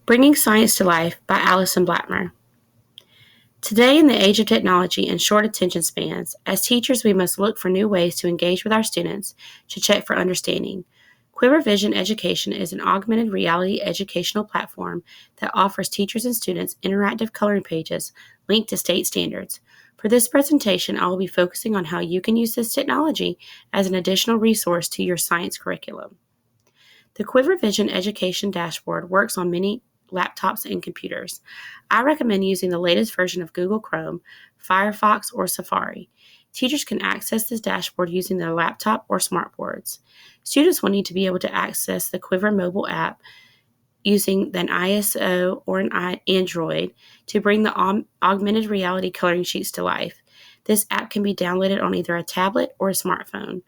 Bringing Science to Life by Alison Blackmer. Today, in the age of technology and short attention spans, as teachers we must look for new ways to engage with our students to check for understanding. Quiver Vision Education is an augmented reality educational platform that offers teachers and students interactive coloring pages linked to state standards. For this presentation, I will be focusing on how you can use this technology as an additional resource to your science curriculum. The Quiver Vision Education Dashboard works on many laptops and computers. I recommend using the latest version of Google Chrome, Firefox, or Safari. Teachers can access this dashboard using their laptop or smartboards. Students will need to be able to access the Quiver mobile app using an ISO or an Android to bring the augmented reality coloring sheets to life. This app can be downloaded on either a tablet or a smartphone.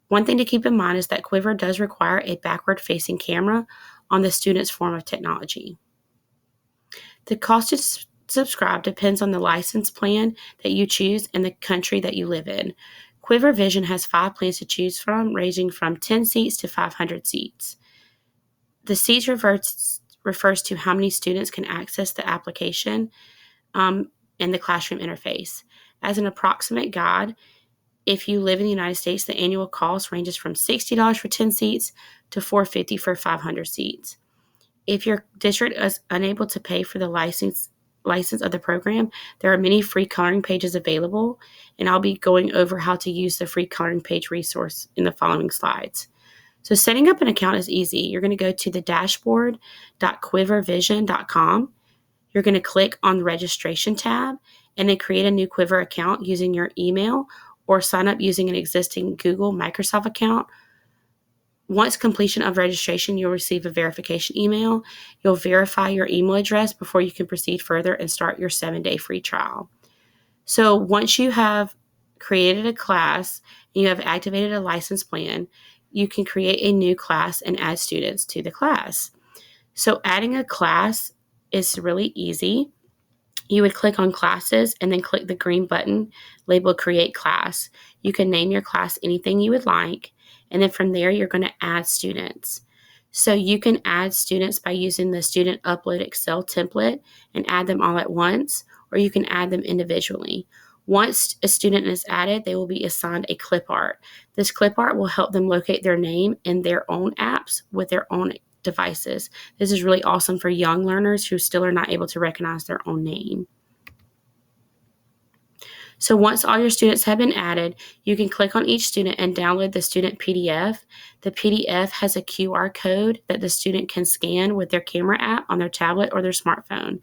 One thing to keep in mind is that Quiver does require a backward-facing camera on the student's form of technology. The cost to subscribe depends on the license plan that you choose and the country that you live in. Quiver Vision has 5 plans to choose from, ranging from 10 seats to 500 seats. The seats refers to how many students can access the application and the classroom interface. As an approximate guide, if you live in the United States, the annual cost ranges from $60 for 10 seats to $450 for 500 seats. If your district is unable to pay for the license of the program, there are many free coloring pages available, and I'll be going over how to use the free coloring page resource in the following slides. So setting up an account is easy. You're going to go to the dashboard.quivervision.com. You're going to click on the registration tab and then create a new Quiver account using your email or sign up using an existing Google Microsoft account. Once completion of registration, you'll receive a verification email. You'll verify your email address before you can proceed further and start your 7-day free trial. So once you have created a class and you have activated a license plan, you can create a new class and add students to the class. So adding a class is really easy. You would click on classes and then click the green button labeled create class. You can name your class anything you would like. And then from there, you're going to add students. So you can add students by using the student upload Excel template and add them all at once, or you can add them individually. Once a student is added, they will be assigned a clip art. This clip art will help them locate their name in their own apps with their own devices. This is really awesome for young learners who still are not able to recognize their own name. So once all your students have been added, you can click on each student and download the student PDF. The PDF has a QR code that the student can scan with their camera app on their tablet or their smartphone.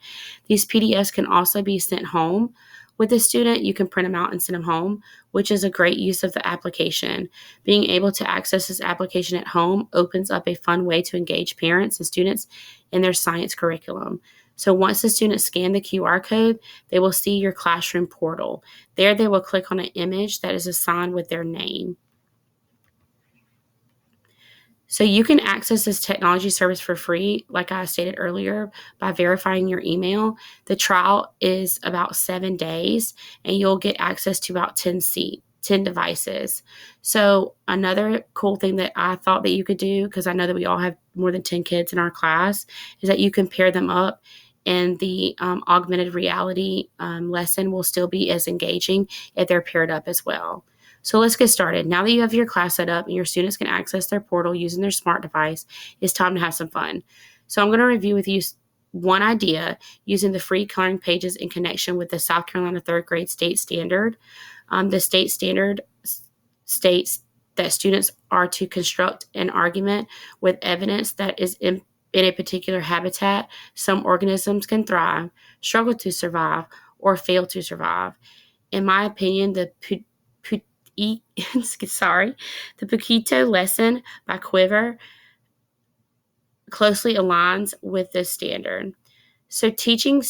These PDFs can also be sent home. With the student, you can print them out and send them home, which is a great use of the application. Being able to access this application at home opens up a fun way to engage parents and students in their science curriculum. So once the students scan the QR code, they will see your classroom portal. There, they will click on an image that is assigned with their name. So you can access this technology service for free, like I stated earlier, by verifying your email. The trial is about 7 days, and you'll get access to about 10 devices. So another cool thing that I thought that you could do, because I know that we all have more than 10 kids in our class, is that you can pair them up, and the augmented reality lesson will still be as engaging if they're paired up as well. So let's get started. Now that you have your class set up and your students can access their portal using their smart device, it's time to have some fun. So I'm going to review with you one idea using the free coloring pages in connection with the South Carolina 3rd grade state standard. The state standard states that students are to construct an argument with evidence that is in a particular habitat. Some organisms can thrive, struggle to survive, or fail to survive. In my opinion, the Poquito lesson by Quiver closely aligns with this standard. So teaching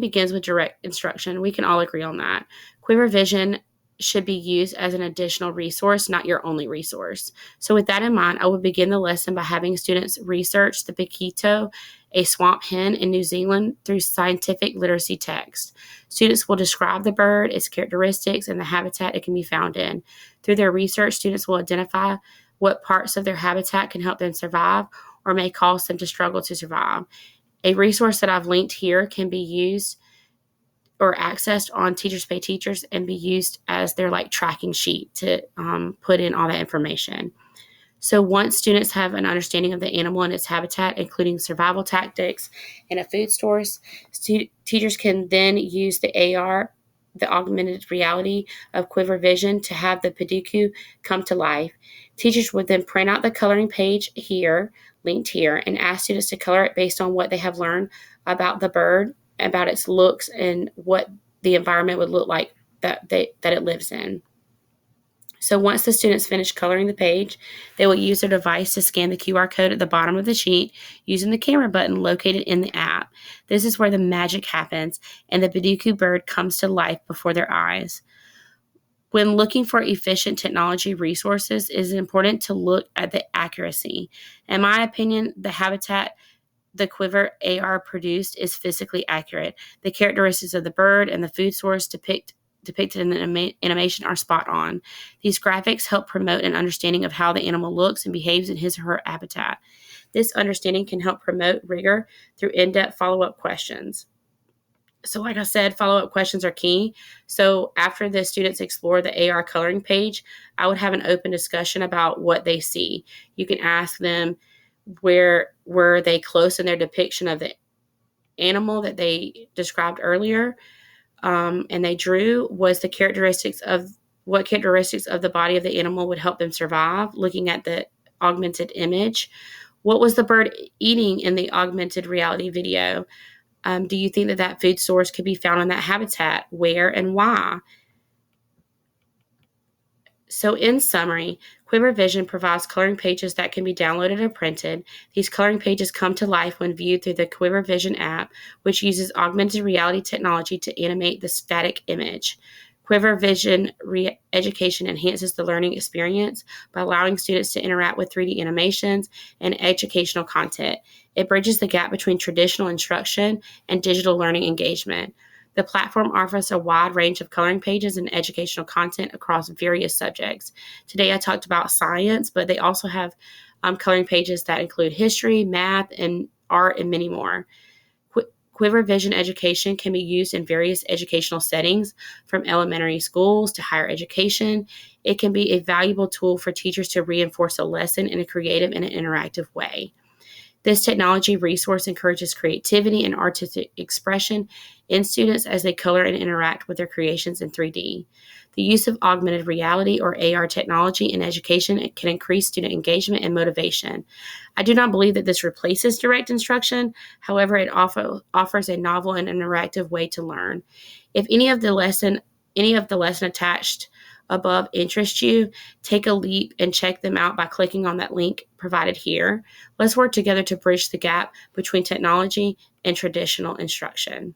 begins with direct instruction. We can all agree on that. Quiver Vision should be used as an additional resource, not your only resource. So with that in mind, I will begin the lesson by having students research the Poquito, a swamp hen in New Zealand, through scientific literacy text. Students will describe the bird, its characteristics, and the habitat it can be found in. Through their research, students will identify what parts of their habitat can help them survive, or may cause them to struggle to survive. A resource that I've linked here can be used or accessed on Teachers Pay Teachers and be used as their tracking sheet to put in all that information. So once students have an understanding of the animal and its habitat, including survival tactics and a food source, teachers can then use the AR, the augmented reality of Quiver Vision, to have the Paduku come to life. Teachers would then print out the coloring page here, linked here, and ask students to color it based on what they have learned about the bird, about its looks, and what the environment would look like that it lives in. So once the students finish coloring the page, they will use their device to scan the QR code at the bottom of the sheet using the camera button located in the app. This is where the magic happens and the Paduku bird comes to life before their eyes. When looking for efficient technology resources, it is important to look at the accuracy. In my opinion, the habitat the Quiver AR produced is physically accurate. The characteristics of the bird and the food source depicted in the animation are spot on. These graphics help promote an understanding of how the animal looks and behaves in his or her habitat. This understanding can help promote rigor through in-depth follow-up questions. So like I said, follow-up questions are key. So after the students explore the AR coloring page, I would have an open discussion about what they see. You can ask them, where were they close in their depiction of the animal that they described earlier? And they drew, was the characteristics of the body of the animal would help them survive, looking at the augmented image. What was the bird eating in the augmented reality video? Do you think that food source could be found in that habitat? Where and why? So in summary, Quiver Vision provides coloring pages that can be downloaded or printed. These coloring pages come to life when viewed through the Quiver Vision app, which uses augmented reality technology to animate the static image. Quiver Vision education enhances the learning experience by allowing students to interact with 3D animations and educational content. It bridges the gap between traditional instruction and digital learning engagement. The platform offers a wide range of coloring pages and educational content across various subjects. Today I talked about science, but they also have coloring pages that include history, math, and art, and many more. Quiver Vision education can be used in various educational settings, from elementary schools to higher education. It can be a valuable tool for teachers to reinforce a lesson in a creative and an interactive way. This technology resource encourages creativity and artistic expression in students as they color and interact with their creations in 3D. The use of augmented reality or AR technology in education can increase student engagement and motivation. I do not believe that this replaces direct instruction. However, it offers a novel and interactive way to learn. If any of the lesson attached above interests you, take a leap and check them out by clicking on that link provided here. Let's work together to bridge the gap between technology and traditional instruction.